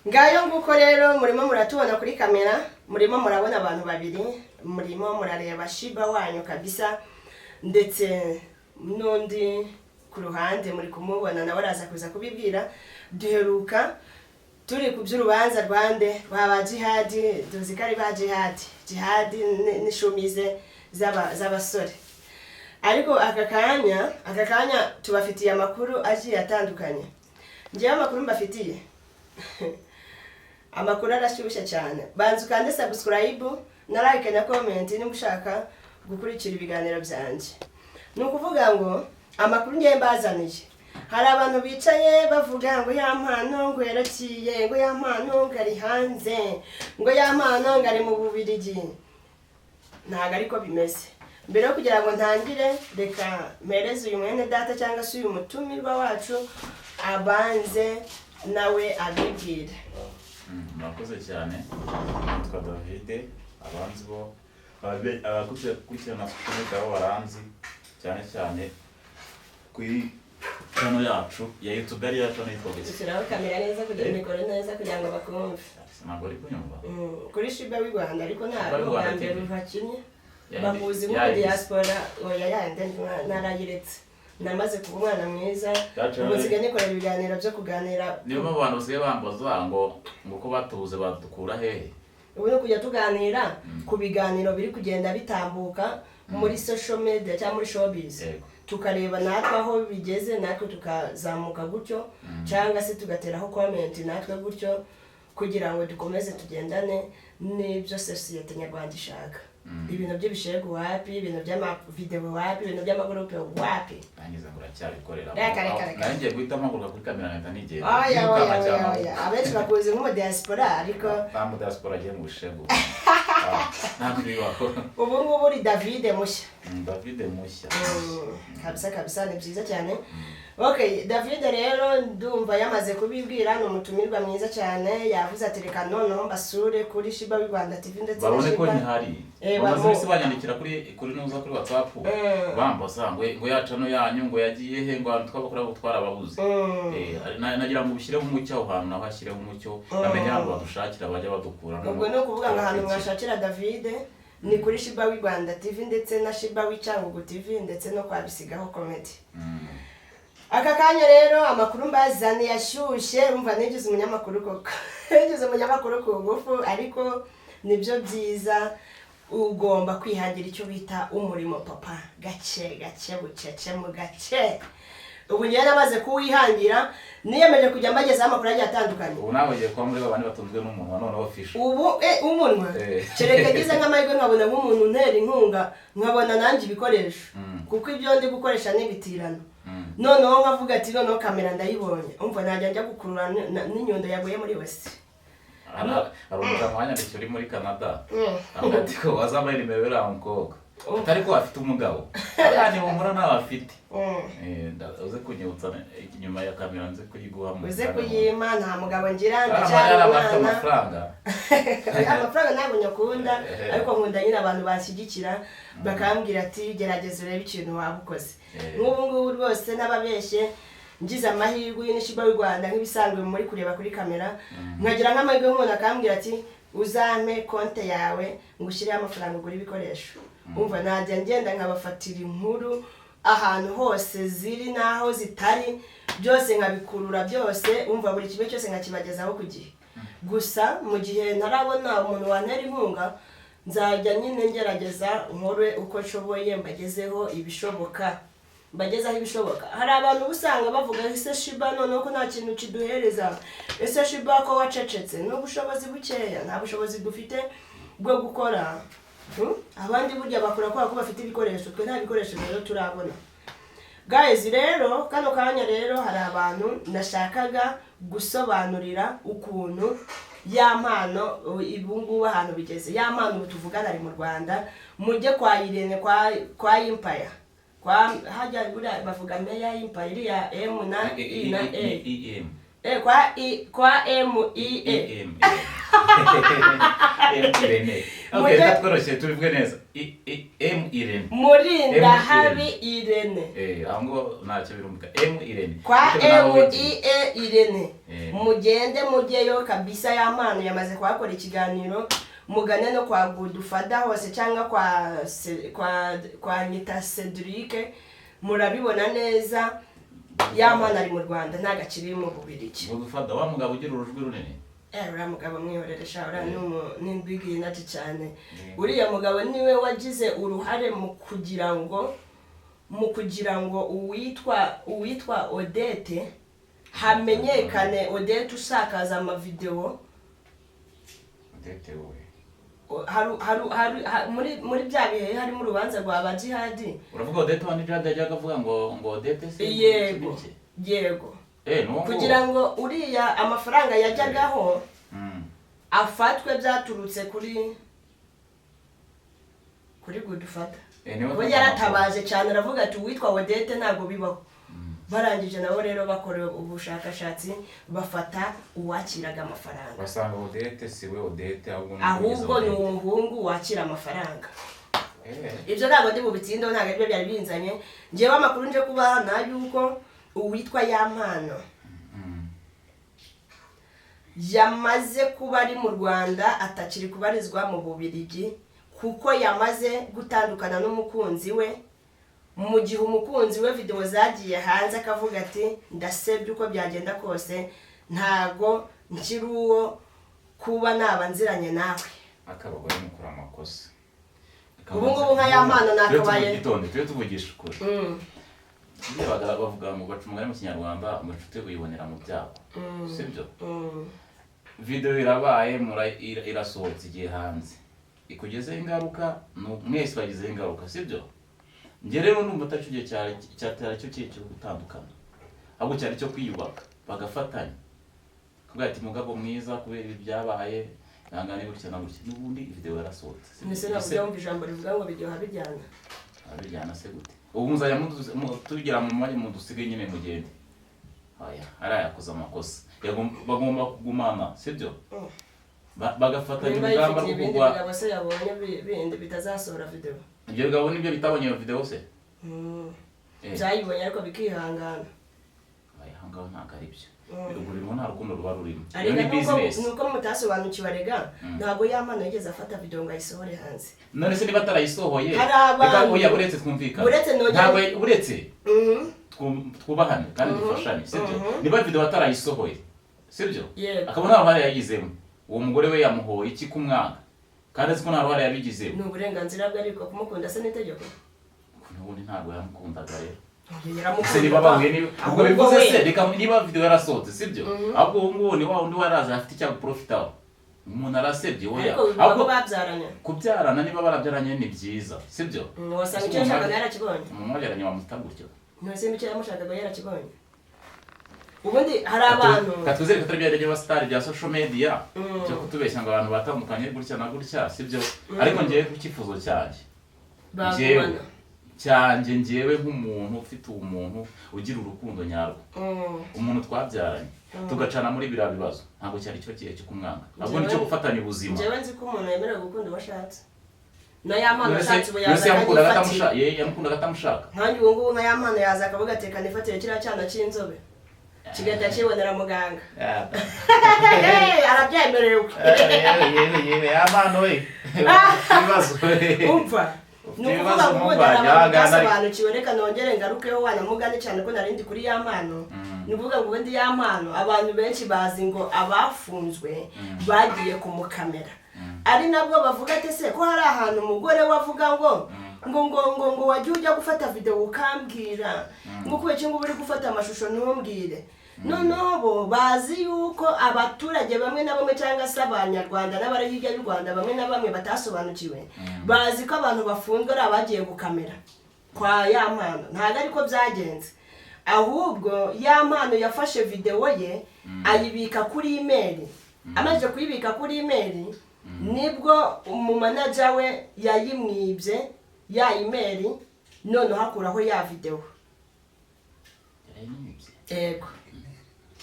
ngayo nguko rero murimo muratubona kuri kamera, murimo murabona abantu babiri, murimo murareba Shiba wanyu kabisa, ndetse n'undi ku ruhande muri kumubona nawe araza kuza kubibwira. Duheruka turi ku by'urubanza rwande rwaba Jihadi, duzikari ba Jihadi n'ishumize z'abasore. Ariko aka kanya tubafitiye amakuru agiye atandukanye. Ngiye amakuru mbafitiye amakuru arashyushye cyane. Banza ukande subscribe na like na comment niba ushaka gukurikira ibiganiro byanjye. Nukuvuga ngo amakuru ngiye mbazaniye, hari abantu bicaye bavuga ngo ya mpano ngo yarakiye, ngo ya mpano ngari hanze, ngo ya mpano ngari mu Bubiligi. Ntago ariko bimeze. Mbere yo kugira ngo ntangire, reka mpereze uyu mwene data cyangwa se uyu mutumirwa wacu abanze nawe abibwire. Murakoze cyane. Nitwa David, abanzi bo abakurikirana social baranzi cyane kuri channel yacu ya YouTube yacu nitwa Gise. Siraho kamera neza kugira mikoro neza kugira ngo bakumve. Ntabwo ari kunyumva. Kuri Shiba w'i Rwanda ariko ntabwo bambere uhakinye. Bamuzi mu diaspora oya yande narayiretse. Namaze kuba umwana mwiza, umuzige nikorera ibiganiro byo kuganira. Niyo mpamvu abantu basigaye bambaza ngo ko batubuze badukura hehe. Ubu no kujya tuganira ku biganiro biri kugenda bitambuka muri social media cyangwa muri showbiz. Tukareba natwe aho bigeze, natwe tukazamuka gutyo cyangwa se tugateraho comment natwe gutyo kugira ngo dukomeze tugendane n'ibyo societe nyarwanda ishaka. Ibintu by'ibishego wapi, ibintu by'ama video wapi, ibintu by'amagroupe wapi. Nangiza ngo uracyabikorera. Reka. Nanjye guhita mpaguruka kuri kamera nkahita nigenda. Oya. Abenshi bakuzi nk'umu diaspora ariko mu diaspora agiye mu bishego. Ntabwo bibaho. Ubu ngubu uri David mushya. David mushya. Kabisa ni byiza cyane. Okay, David rero ndumva yamaze kubibwira, no mutumirwa mwiza cyane, yavuze ati reka noneho mbasure kuri Shiba w'i Rwanda TV ndetse babone ko ntihari. Bamaze banyandikira kuri nuza kuri WhatsApp bambaza ngo yacano yanyu ngo yagiye he, ngo twabakora gutwara ababuze. Nagira ngo bishyire mu mucyo aho hantu naho hashyire mu mucyo bamenye aho badushakira bajya badukura. Ubwo no kuvuga ngo ahantu mwashakira David ni kuri Shiba w'i Rwanda TV ndetse na Shiba w'i Cyangugu TV ndetse no kwa Bisigaho Comedy. Aka kanya rero amakuru mbazani yashyushye, umva nigize umunyamakuru koko. Nigize umunyamakuru ku ngufu, ariko nibyo byiza, ugomba kwihangira icyo bita umurimo papa, gake bucece mu gace. Ubu nyene namaze kuwihangira, niyemeje kujya mbageza amakuru agiye atandukanye. Ubu nawe ugiye kwa muri babandi batunzwe n'umuntu noneho fish. Ubu umunwa. Cereka gize nk'amahirwe nkabona nk'umuntu ntera inkunga, nkabona nanjye ibikoresho. Kuko ibyo ndi gukoresha nibitirano. Noneho nkavuga ati noneho kamera ndayibonye. Umva najya njya gukurura n'inyundo yaguye muri wese. Arumva mwanya ndicyo uri muri Canada. Ati ko wazambaye nimero ya mukobwa. Utari ko afite umugabo. Kandi umura nawe afite. Uze kunyibutsa inyuma ya kamera nze kuyiguha mu. Uze kuyima nta mugabo ngira ndacyari amafaranga. Amafaranga ntabwo nyakunda, ariko nkunda nyine abantu bashyigikira bakambwira ati gerageza urebe ikintu wabukoze. Nk'ubu ngubu rwose n'ababeshye ngize amahirwe n'Shiba w'i Rwanda nk'ibisanzwe muri kureba kuri kamera, nkagira nk'amahirwe nk'umuntu akambwira ati uzampe konte yawe ngushyire amafaranga ugura ibikoresho. Umva najya ngenda nkabafatira inkuru ahantu hose ziri naho zitari, byose nkabikurura byose, umva buri kimwe cyose nkakibagezaho ku gihe. Gusa mu gihe ntarabona umuntu wantera inkunga, nzajya nyine ngerageza nkore uko nshoboye mbagezeho ibishoboka. Mbagezaho ibishoboka. Hari abantu usanga bavuga ese Shiba noneho ko nta kintu kiduhereza. Ese Shiba ko wacecetse, n'ubushobozi bukeya, nta bushobozi dufite bwo gukora. Abandi burya bakora ko bafite ibikoresho, twe nta bikoresho rero turabona. Guys rero kano kanya rero hari abantu nashakaga gusobanurira ukuntu ya mpano ibungu ahantu bigeze. Ya mpano tuvugana ari mu Rwanda, mujye kwa Irene kwa Empire. Kwa hajya bura bavuga meya Empire ya M na E na E. Kwa M E E. Irene. Okay, reka tworoshye tubivuge neza. Irene. Murinda Habi Irene. Aho ngo ntacyo birumvika. Irene. Kwa Irene. Mugende mujyeyo kabisa ya mpano yamaze kuhakora ikiganiro. Mugane no kwa Godfather hose cyangwa kwa Nita Cedric murabibona neza ya mpano ari mu Rwanda ntagakiri mu Bubiligi. Godfather wa mugabo ugira urujwi runini. Uriya mugabo mwihoreresha uriya n'indwigi nati cyane. Uriya mugabo niwe wagize uruhare mu kugira ngo uwitwa Odette hamenyekane. Odette usakaza amavideo. Odette we. muri bya bihe harimo urubanza rwa Bajihadi. Uravuga Odette wandi Jihad yajyaga avuga ngo Odette se? Yego. No. Kugira ngo uriya amafaranga yajyagaho afatwe byaturutse kuri Godfather. Ko yaratabaje cyane aravuga ati witwa Odette ntago bibaho. Barangije nabo rero bakora ubushakashatsi bafata uwakiraga amafaranga. Basanga Odette siwe Odette ahubwo ni umuhungu wakira amafaranga. Ibyo ntabwo ndi bubitsinda ntabwo ibyo byari binzanye. Ngewe amakuru nje kuba na yuko uwitwa Yampano yamaze kuba ari mu Rwanda atakiri kubarizwa mu Bubiligi kuko yamaze gutandukana n'umukunzi we. Mu gihe umukunzi we video zagiye hanze akavuga ati ndasebye uko byagenda kose ntago nkiri uwo kuba nabanziranye nawe. Akabagore mukura amakosa. Ubu ngubu nka Yampano nakabaye twe tuvugisha ukuri. Bavuga ngo baca umugani mu Kinyarwanda ngo inshuti uyibonera mu byago. Sibyo? Video irabaye irasohotse igihe hanze. Ikugezeho ingaruka mwese bagizeho ingaruka, sibyo? Nge rero numva atacugiye cyatera cyo cyo gutandukana. Ahubwo cyari cyo kwiyubaka bagafatanya. Kuvuga ati mugabo mwiza kubera ibyabaye nangane gutya na gutya. Nubundi video yarasohotse. Nese navuga ngo ijambo rivuga ngo bijyo habijyana. Habijyana se gute? Ubu muzajya tugira mu mwanya mu dusige nyine mugende. Arayakoze amakosa. Bagomba kugumana, sibyo? Bagafatanya urugamba rwo kugwa. Ibyo se yabonye bindi bitazasohora video. Ibyo bigabo nibyo bitabonye iyo video se? Byayibonye ariko bikihangana. Hangaho ntago ari byo. Urimo nta rukundo ruba rurimo. Ni business. Nuko mutasobanukiwe arega ntago Yampano yigeze afata video ngo ayisohore hanze. None se niba tarayisohoye reka oya buretse twumvikana. Ntago buretse twubahane kandi dufashanye, sibyo? Niba video atarayisohoye, sibyo? Akabona aho hari yagizemo. Uwo mugore we yamuhoye iki kumwanga. Kandi siko nta ruhare yabigizemo. Ni uburenganzira bwe ariko kumukunda se n'itegeko. Nubundi ntago yamukundaga rero. Niba bahuye ubwo bivuze se reka niba video yarasohotse, sibyo? Ahubwo uwo nguwo ni wa undi waraza afite icyo guprofitaho. Umuntu arasebye oya. Ahubwo babyaranye. Kubyarana niba barabyaranye ni byiza, sibyo? Wasanga icyo yashakaga yarakibonye. Umwabyaranye wamutaguryo. Ntose icyo yamushakaga yarakibonye. Ubundi hari abantu katuzere ko tarbya ryo star bya social media cyo kutubeshya ngo abantu batandukanye gutya na gutya, sibyo? Ariko ngiye kukifuzo cyanjye ngewe nk'umuntu ufite umuntu ugira urukundo nyarwo. Umuntu twabyaranye tugacana muri bira bibazo ntabwo cyari cyo kiye cyo kumwanga. Ahubwo nicyo gufatanya ubuzima. Ngewe nzi ko umuntu yemerera gukunda washatse. Na Yampano ashatse yamukundaga atamushaka. Nkanjye ubu ngubu nka Yampano yaza akavuga ati kanifatire kiriya cyana cy'inzobe. Kigahita kibonera muganga. Arabyemerewe. Yewe Yampano we. Ibibazo. Umva. Nukuvuga ngo ndasobanukiwe reka nongere ngarukeho wanamugane cyane ko narindi kuri Yampano. Nukuvuga ngo ubundi Yampano abantu benshi bazi ngo abafunzwe bagiye kumukamera. Ari nabwo bavuga ati se ko hari ahantu umugore wavuga ngo wagiye ujya gufata video ukambwira ngo kubera ngo uri gufata amashusho ntumbwire. Noneho bo bazi yuko abaturage bamwe na bamwe cyangwa se abanyarwanda n'abari hirya y'u Rwanda bamwe na bamwe batasobanukiwe bazi ko abantu bafunzwe ari abagiye gukamera kwa Yampano. Ntabwo ariko byagenze, ahubwo Yampano yafashe video ye ayibika kuri email. Amaze kuyibika kuri email nibwo umumanager we yayimwibye ya email none hakuraho ya video. Yego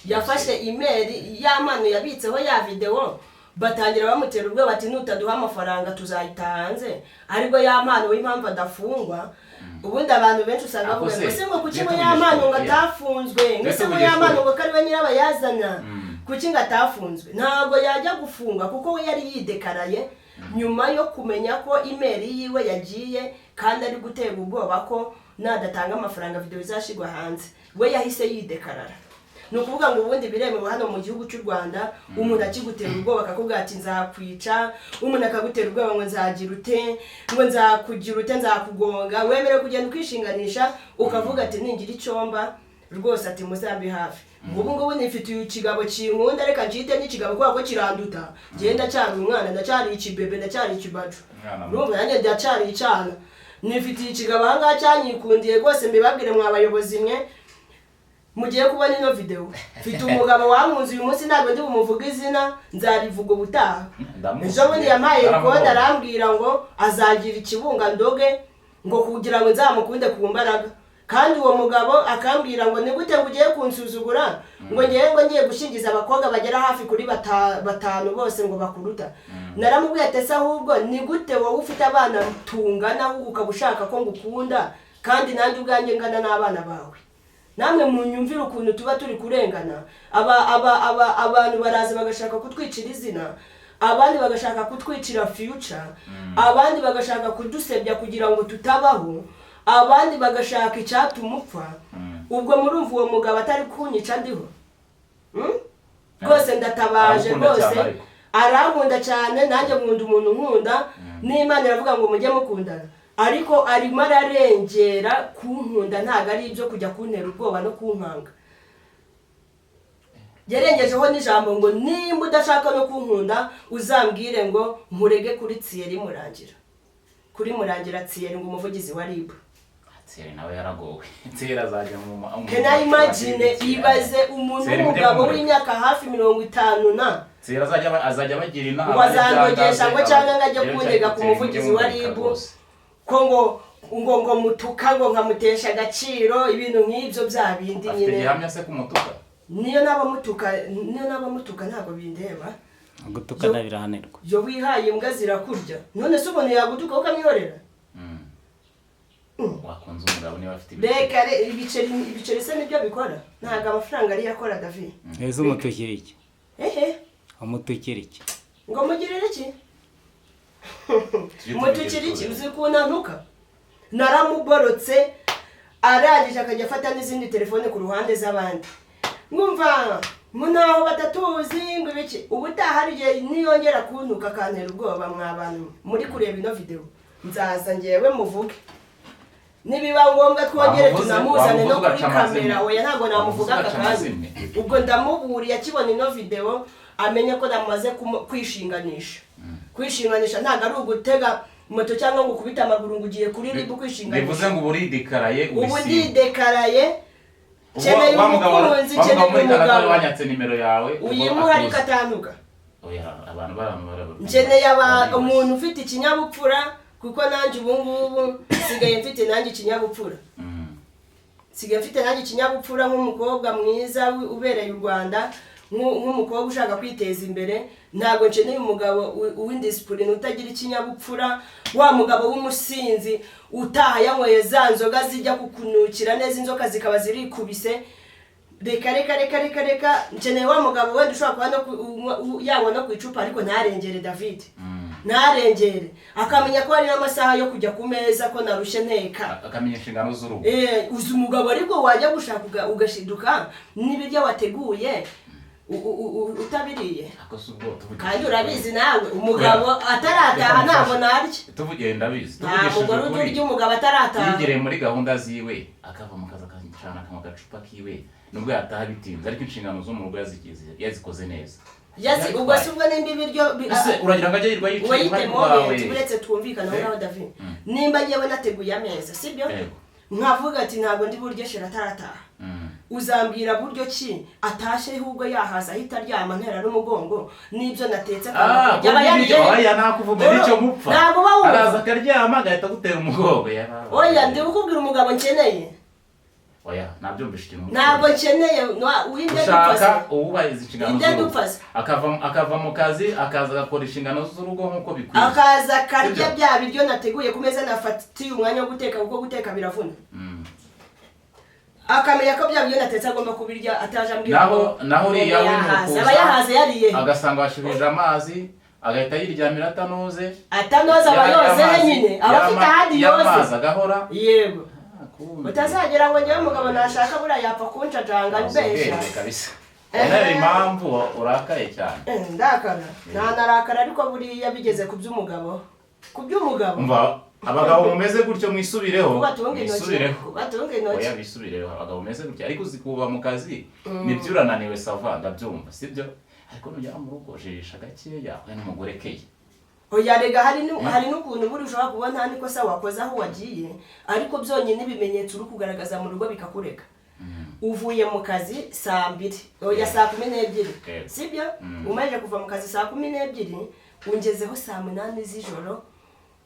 yafashe email Yampano yabitseho ya video batangira bamutera ubwoba bati nutaduha amafaranga tuzahita hanze ariko ya mpano w'impamvu adafungwa ubundi abantu benshi usanga bavuga ngo se ngo kuki ngo ya mpano ngo atafunzwe ngo se ngo ya mpano ngo kari we nyirabayazana kuki ngo atafunzwe ntabwo yajya gufunga kuko we yari yidekaraye nyuma yo kumenya ko email yiwe yagiye kandi ari gutera ubwoba ko nadatanga amafaranga video izashigwa hanze we yahise yidekarara nukuvuga ngo ubundi biremewe hano mu gihugu cy'u Rwanda umuntu akigutera ubwoba akakubwira ati nzakwica umuntu akagutera ubwoba ngo nzagira ute ngo nzakugira ute nzakugonga wemerewe kugenda ukishinganisha ukavuga ati ningira icyomba rwose ati muzambi hafi ubu ngubu nifitiye ikigabo kinkunda reka njite n'ikigabo kubera ko kiranduta genda cyari umwana ndacyari ikibebe ndacyari ikibacu urumva nanjye ndacyari icana nifitiye ikigabo ahangaha cyanyikundiye rwose mbibabwire mwabayobozi mwe mugiye kubona ino video mfite umugabo wankunze uyu munsi ntabwo ndi bumuvuga izina nzarivuga ubutaha ejo bundi yampaye kode arambwira ngo azagira ikibunga ndoge ngo kugira ngo nzamukunde ku mbaraga kandi uwo mugabo akambwira ngo ni gute ugiye kunsuzugura ngo ngiye gushingiza abakobwa bagera hafi kuri batanu bose ngo bakuruta naramubwiye ati se ahubwo ni gute wowe ufite abana tungana ahubwo ukaba ushaka ko ngukunda kandi nanjye ubwanjye ngana n'abana bawe namwe munyumvira ukuntu tuba turi kurengana abantu baraza bagashaka kutwicira izina abandi bagashaka kutwicira future abandi bagashaka kudusebya kugira ngo tutabaho abandi bagashaka icyatuma upfa ubwo murumva uwo mugabo atari kunyica ndiho rwose ndatabaje rwose arankunda cyane nanjye nkunda umuntu nkunda n'Imana iravuga ngo mujye mukundana ariko arimo ararengera kunkunda ntago ari ibyo kujya kuntera ubwoba no kunkanga yarengejeho n'ijambo ngo nimba udashaka no kunkunda uzambwire ngo nkurege kuri Thierry Murangira kuri Murangira Thierry ngo umuvugizi wa RIB Thierry nawe yaragowe Thierry azajya mu can I imagine ibaze umuntu w'umugabo w'imyaka hafi 50 na Thierry azajya bagira inama wazandogesha ngo cyangwa ngajye kuntega ku muvugizi wa RIB ko ngo mutuka ngo nkamutesha agaciro ibintu nk'ibyo bya bindi nyine gihamya se kumutuka niyo nabamutuka ntabwo bindeba gutuka nabirahanirwa yo wihaye imbwa zirakurya none se umuntu yagutuka ukamwihorera wakunze umugabo niba afite ibiceri se nibyo bikora ntabwo amafaranga ari yakora David ese umutukira iki umutukira iki ngo mugirire iki umutukira iki uzi kunantuka naramuborotse arangije akajya afata n'izindi telefone ku ruhande z'abandi ngumva munaho batatuzi ngo ibiki ubutaha rije niyongera kuntuka akantera ubwoba mwabantu muri kureba ino video nzaza ngewe muvuge nibiba ngombwa twongere tunamuzane no kuri kamera oya ntago namuvuga akazi ubwo ndamuburiye akibona ino video amenye ko namaze kwishinganisha ntago ari ugutega moto cyangwa ngo kubita amaguru ngo ugiye kuri RIB kwishinganisha bivuze ngo uburidekaraye ubu ndidekaraye cyane y'umukunzi cyane y'umugabo wanyatse nimero yawe uyimuha ariko atanuka oya abantu barabara cyane yaba umuntu ufite ikinyabupfura kuko nanjye ubu ngubu sigaye mfite nanjye ikinyabupfura sigaye mfite nanjye ikinyabupfura nk'umukobwa mwiza ubereye u Rwanda nk'umukobwa ushaka kwiteza imbere ntago nkeneye umugabo w'indiscipline utagira ikinyabupfura wa mugabo w'umusinzi utaha yanyweye za nzoga zijya kukunukira neza inzoka zikaba zirikubise reka nkeneye wa mugabo wenda ushobora kuba yanywa no ku icupa ariko ntarengere David ntarengere akamenya ko hari n'amasaha yo kujya ku meza ko narushye nteka akamenya inshingano z'urugo uzi umugabo ariko wajya gushaka ugashiduka n'ibiryo wateguye utabiriye kandi urabizi nawe umugabo atarataha ntabwo narya tuvugiye ndabizi umugore uturya umugabo atarataha yigire muri gahunda ziwe akava mu kazi akacana akanywa agacupa kiwe nubwo yataha bitinze ariko inshingano zo mu rugo yazikoze neza ubwo si ubwo nimba ibiryo uragira ngo ajye yirwa yicaye turetse twumvikana ngaho David nimba ngewe nateguye ameza sibyo nkavuga ati ntabwo ndi buryo shira atarataha uzambwira buryo ki atashe ahubwo yahaza ahita aryama ntera n'umugongo nibyo natetse yaba yariye nakuvumera icyo mupfa ntabwo bawo araza akaryama agahita gutera umugongo oya ndi ukubwira umugabo nkeneye oya nabyumvishe ikintu ntabwo nkeneye winde ushaka ubahiriza inshingano z'urugo akava mu kazi akaza agakora inshingano z'urugo nk'uko bikwiye akaza akarya bya biryo nateguye ku meza nafatiye umwanya wo guteka kuko guteka biravuna akamenya ko bya biryo natetse agomba kubirya ataje ambwira naho uriya w'umukuza aba yahaze yariye agasanga washyuhije amazi agahita yiryamira atanoze aba yoze nyine aba afite ahandi yoze amazi agahora yego utazagera ngo njyewe umugabo nashaka buriya yapfa kunshajanga mbesha kabisa nayo impamvu urakaye cyane ndakara nanarakara ariko buriya bigeze ku by'umugabo umva abagabo mumeze gutyo mwisubireho batunga intoki oya bisubireho abagabo mumeze gutyo ariko uzikuba mu kazi nibyo urananiwe sava ndabyumva sibyo ariko nujya mu rugo jisha gakeya we n'umugore keye oya rega hari n'ukuntu buri ushobora kubona nta nikosa wakoze aho wagiye ariko byonyine ibimenyetso uri kugaragaza mu rugo bikakureka uvuye mu kazi saa 2 oya saa 12 sibyo umaze kuva mu kazi saa 12 ungezeho saa 8 z'ijoro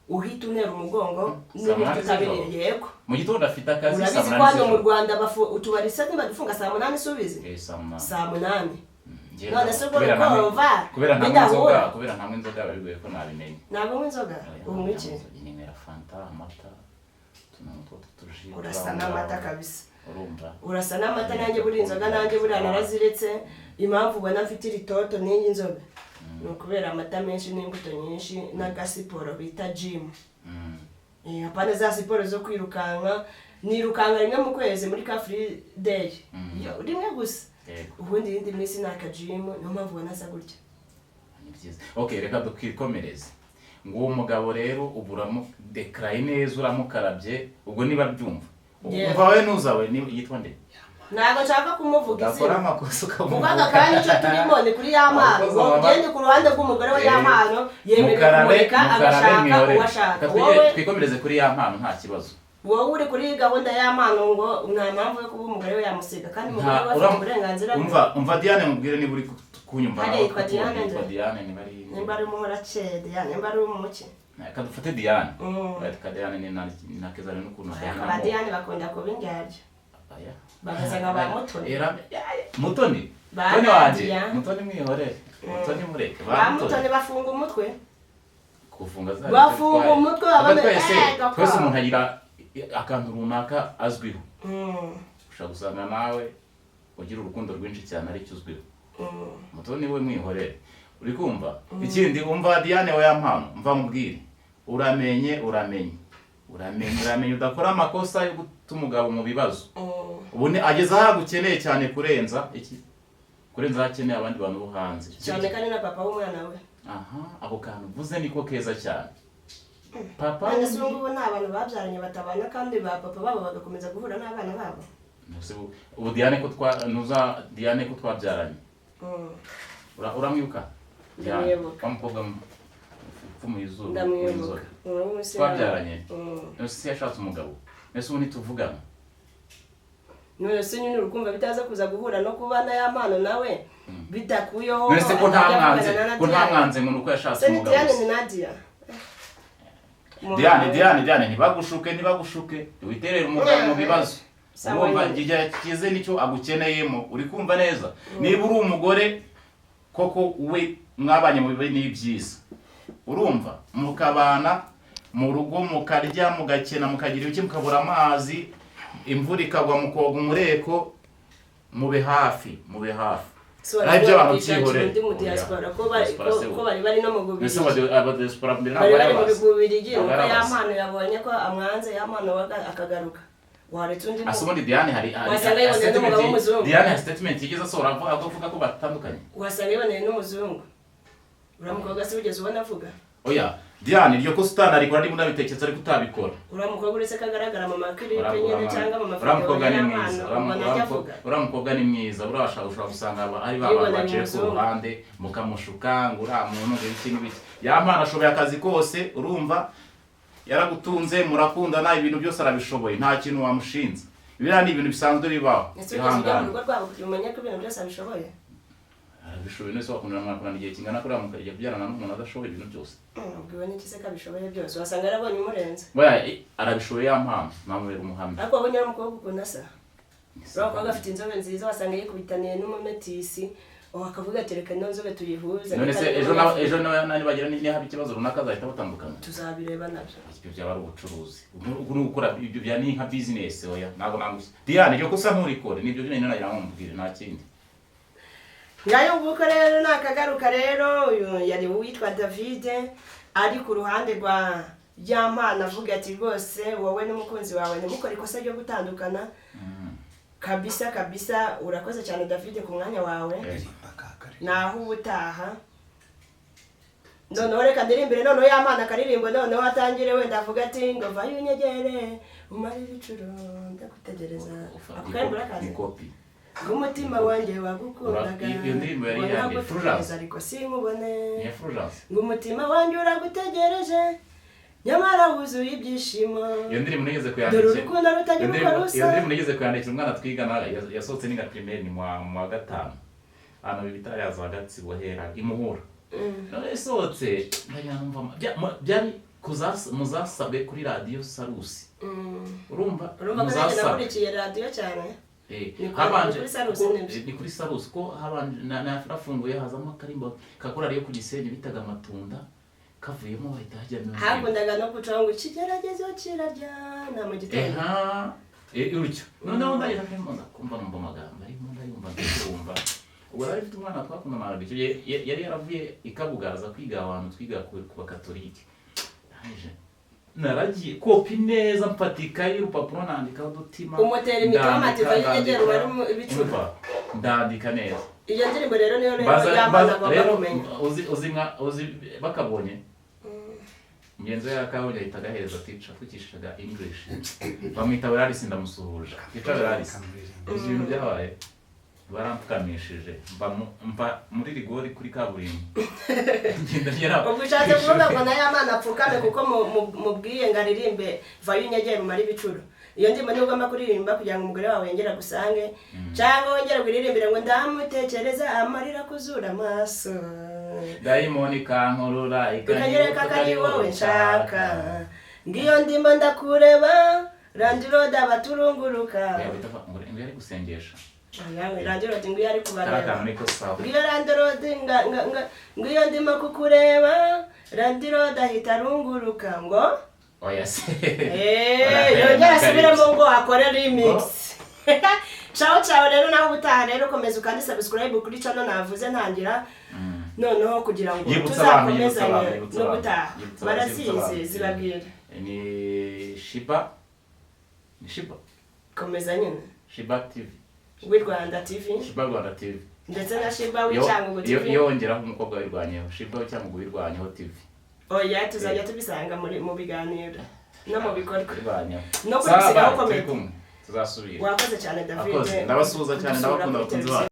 uhita unera umugongo n'ibindi utabiriye yego mu gitondo afite akazi saa 8 urabizi ko hano mu Rwanda utubari se ntibadufunga saa 8 subize saa 8 none se ubwo ukova kubera ntamwe inzoga bariguye ko nabimenye ntabwo inzoga ubu iki nyine fanta amata tunamutwo tutuji urasa n'amata kabisa urumva urasa n'amata nanjye buri inzoga nanjye buri naraziretse impamvu ubona mfite iritoto n'iyi nzoga ni ukubera amata menshi n'imbuto nyinshi n'agasiporo bita gym apana za siporo zo kwirukanka nirukanga rimwe mu kwezi muri ka free day rimwe gusa ubundi yindi minsi naka gym niyo mpamvu ubona asa gutya okay reka dukikomereze ngo umugabo rero uburamu declare neza uramukarabye ubwo niba byumva umva we nuzawe ni yitwa nde ntago nshaka kumuvuga izina udakora amakosa ukavuga aka kanya icyo turimo ni kuri y'amano ugende ku ruhande rw'umugore we y'amano yemerera kumureka agashaka uwashaka wowe twikomereze kuri y'amano nta kibazo wowe uri kuri gahunda y'amano ngo nta mpamvu yo kuba umugore we yamusiga kandi umugore we afite uburenganzira umva Diane mubwire niba uri kunyumva yitwa Diane nimba ari umuhorakeye Diane nimba ari umuki kadufate Diane Diane ni nakezana n'ukuntu Diane bakunda kuba indyarya bagaza nka ba Mutoni Mutoni wanje Mutoni mwihorere Mutoni mureke ba Mutoni bafunga umutwe kufunga za bafunga umutwe twese umuntu agira akantu runaka azwiho ushaka gusanga nawe ugira urukundo rwinshi cyane ari cyo uzwiho Mutoni we mwihorere uri kumva ikindi umva Diane wa yampano mva mubwire uramenye udakora amakosa yo gutuma umugabo mu bibazo ubone ageza aho agukeneye cyane kurenza akeneye abandi bantu bo hanze cyane kandi na papa w'umwana we ako kantu uvuze niko keza cyane papa kandi se ubu nta bantu babyaranye batabana kandi ba papa babo bagakomeza guhura n'abana babo ubu Diane ko twabyaranye uramwibuka umukobwa mu izuru ndamwibuka twabyaranye nose yashatse umugabo nese ubu ntituvugana none se nyine urukumva bitaza kuza guhura no kubana y'amano nawe bidakuyeho nese ko nta mwanze ngo nuko yashatse umugabo Diane ni Nadia Diane ntibagushuke witerera umugabo mu bibazo urumva igihe kize nicyo agukeneyemo uri kumva neza niba uri umugore koko we mwabanye mu bibe n'ibyiza urumva mukabana mu rugo mukarya mugakena mukagira ibiki mukabura amazi imvura ikagwa mukoga umureko mube hafi ibyo abantu byihoreye ko bari no mu gubiri abadiaspora mbere bari mu bigubiri igihe uko y'amano yabonye ko amwanze y'amano akagaruka waretse undi ubundi Diane hari statement yigeze asohora avuga ko batandukanye wasanga yiboneye n'umuzungu uramukobwa se ugeze ubona avuga oya Diane iryo ko sitana ariko ari munabitekereza ariko utabikora uramukobwa uretse kagaragara mu makiripe nyine cyangwa mu mafoto uramukobwa ni mwiza urashaka gusanga ari baba baciye ku ruhande mukamushuka ngo uramuntu n'ibiki n'ibiki y'amana ashoboye akazi kose urumva yaragutunze murakundana ibintu byose arabishoboye nta kintu wamushinze ibira ni ibintu bisanzwe bibaho ihangana urugo rwabo kugira umenye ko ibintu byose abishoboye arabishoboye nese wakundana mwakundana igihe kingana kuri amukajya kubyarana n'umuntu adashoboye ibintu byose ubwiwe n'iki se ko abishoboye byose wasanga yarabonye umurenze arabishoboye yampamvu namubera umuhamya ariko wabonye ari umukobwa ukunda asa urabona ko gafite inzobe nziza wasanga yikubitaniye n'umumetisi akavuga ati reka ino nzobe tuyihuze. None se ejo nani bagira ni haba ikibazo runaka azahita batandukana. Tuzabireba nabyo. Ibyo byaba ari ubucuruzi. Ubu ni gukora ibyo bya ni nka business oya. Ntabwo nagusa. Diane ryo kusa nturikore nibyo byo nina nagira nkumubwire nta kindi. Ngayo nguko rero nakagaruka rero uyu yari witwa David ari ku ruhande rwa Yampana avuga ati rwose wowe n'umukunzi wawe nimukora ikosa ryo gutandukana. Kabisa urakoze cyane David ku mwanya wawe. Naho ubutaha. Noneho reka ndirimbire noneho Yampana akaririmbo noneho atangire wenda avuga ati ngo vayo unyegere umare ibicuro ndagutegereza. Akayibura kazi. Umutima wanjye wagukundaga iyo ndirimbo yari yandi Fulgence ariko sinkubone. Ni Fulgence. Umutima wanjye uragutegereje nyamara wuzuye ibyishimo. Iyo ndirimbo nigeze kuyandikira. Dore urukundo rutagira uko rusa. Iyo ndirimbo nigeze kuyandikira umwana twigana yasohotse ninga primaire ni mu wa gatanu. Hano bitari yaza Gatsibo hera imuhura. None yasohotse ndanyumva byari muzasabe kuri radio Sarusi. Urumva muzasabye radio cyane. Habanje ni kuri Sarusi ko habanje nafunguye hazamo akarimbo kakora ariyo ku Gisenyi bitaga Amatunda kavuyemo bahita hajyamo hakundaga no kuca ngo ikigeragezo kirarya na mu gitondo urutyo noneho ndahita kumva numva amagambo arimo ndayumva ndumva ubwo ari mfite umwana twakunda mara yari yaravuye ikabugaza kwiga abantu twiga ku bakatolike naragiye kopi neza mpatika y'urupapuro nandikaho udutima umutera imitomati vayegera bari ibicupa ndandika neza iyo ndirimbo rero niyo Yampana bakumenya uzi bakabonye ngenzo yakabonye ahita agahereza teacher tukishaga English bamwita Bararisi ndamusuhuje teacher Bararisi uzi ibintu byabaye barampkamishije mba muri rigori kuri kaburimbo ngenda nyara ubushatse kuvuga ngo na Yampana apfukame kuko mubwiye ngaririmbe vayo unyegere mu mari bicuro iyo ndimo nugomba kuririmba kugira ngo umugore wawe yengera gusange cyangwa wongera kuririmbira ngo ndamutekereza amarira kuzura amaso Daimoni kankorora ikanyereka kari wowe nshaka ngiyo ndimo ndakureba randiroda baturunguruka yari gusengesha yawe randiroda ngiyo ari kubareba karakana niko sawa ngiyo randiroda ngiyo ndimo kukureba randiroda hitarunguruka ngo oya se yongera asubiremo ngo akore remix. Ciao rero naho ubutaha rero komeza ukandi subscribe kuri channel navuze ntangira noneho kugira ngo tuzakomezanye no gutaha barasize zibabwira ni Shiba komeza nyine Shiba TV Rwanda TV Shiba Rwanda TV ndetse na Shiba w'icyangugu TV yongeraho umukobwa wirwanyeho Shiba w'icyangugu wirwanyeho TV oya tuzajya tubisanga mu biganiro no mu bikorwa no kubisigaho komeza tuzasubira wakoze cyane David ndabasuhuza cyane ndabakunda abakunzi bacu